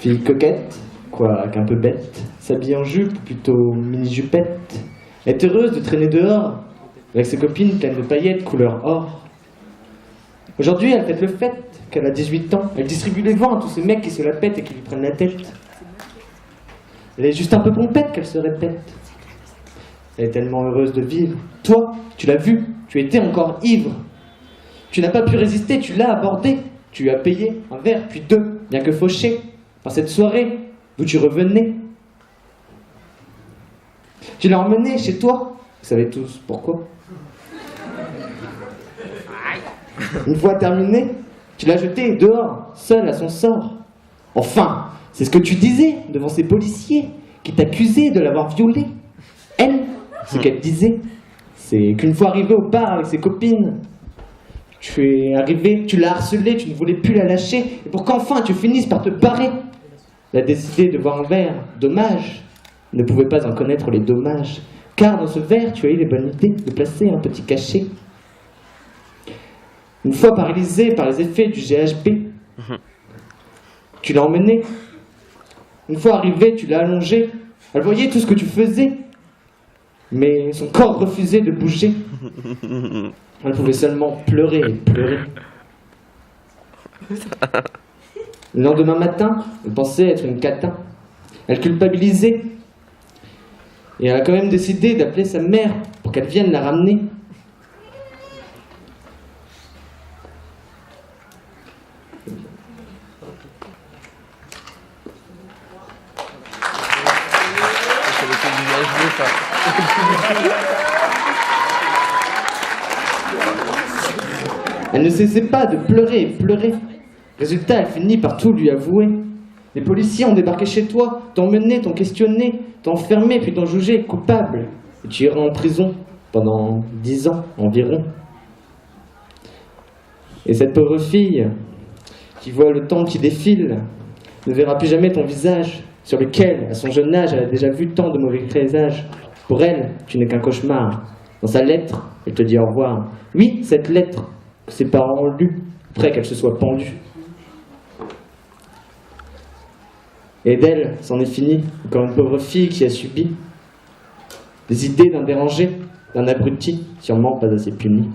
Fille coquette, quoique un peu bête, s'habille en jupe, ou plutôt mini-jupette, est heureuse de traîner dehors, avec ses copines pleines de paillettes couleur or. Aujourd'hui, elle fête le fait qu'elle a 18 ans, elle distribue les vents à tous ces mecs qui se la pètent et qui lui prennent la tête. Elle est juste un peu pompette qu'elle se répète. Elle est tellement heureuse de vivre. Toi, tu l'as vu, tu étais encore ivre. Tu n'as pas pu résister, tu l'as abordé. Tu lui as payé un verre, puis deux, bien que fauché, par cette soirée d'où tu revenais. Tu l'as emmené chez toi, vous savez tous pourquoi. Une fois terminé, tu l'as jeté dehors, seul à son sort. Enfin, c'est ce que tu disais devant ces policiers qui t'accusaient de l'avoir violée. Elle, ce qu'elle disait, c'est qu'une fois arrivée au bar avec ses copines, tu es arrivé, tu l'as harcelée, tu ne voulais plus la lâcher, et pour qu'enfin tu finisses par te barrer. Elle a décidé de voir un verre, dommage, ne pouvait pas en connaître les dommages, car dans ce verre, tu as eu les bonnes idées de placer un petit cachet. Une fois paralysée par les effets du GHB, tu l'as emmenée. Une fois arrivée, tu l'as allongée. Elle voyait tout ce que tu faisais, mais son corps refusait de bouger. Elle pouvait seulement pleurer et pleurer. Le lendemain matin, elle pensait être une catin. Elle culpabilisait. Et elle a quand même décidé d'appeler sa mère pour qu'elle vienne la ramener. Elle ne cessait pas de pleurer et pleurer. Résultat, elle finit par tout lui avouer. Les policiers ont débarqué chez toi, t'ont mené, t'ont questionné, t'ont enfermé, puis t'ont jugé coupable. Et tu iras en prison pendant 10 ans environ. Et cette pauvre fille, qui voit le temps qui défile, ne verra plus jamais ton visage, sur lequel, à son jeune âge, elle a déjà vu tant de mauvais présages. Pour elle, tu n'es qu'un cauchemar. Dans sa lettre, elle te dit au revoir. Oui, cette lettre que ses parents ont lue, après qu'elle se soit pendue. Et d'elle, c'en est fini. Encore une pauvre fille qui a subi des idées d'un dérangé, d'un abruti, sûrement pas assez puni.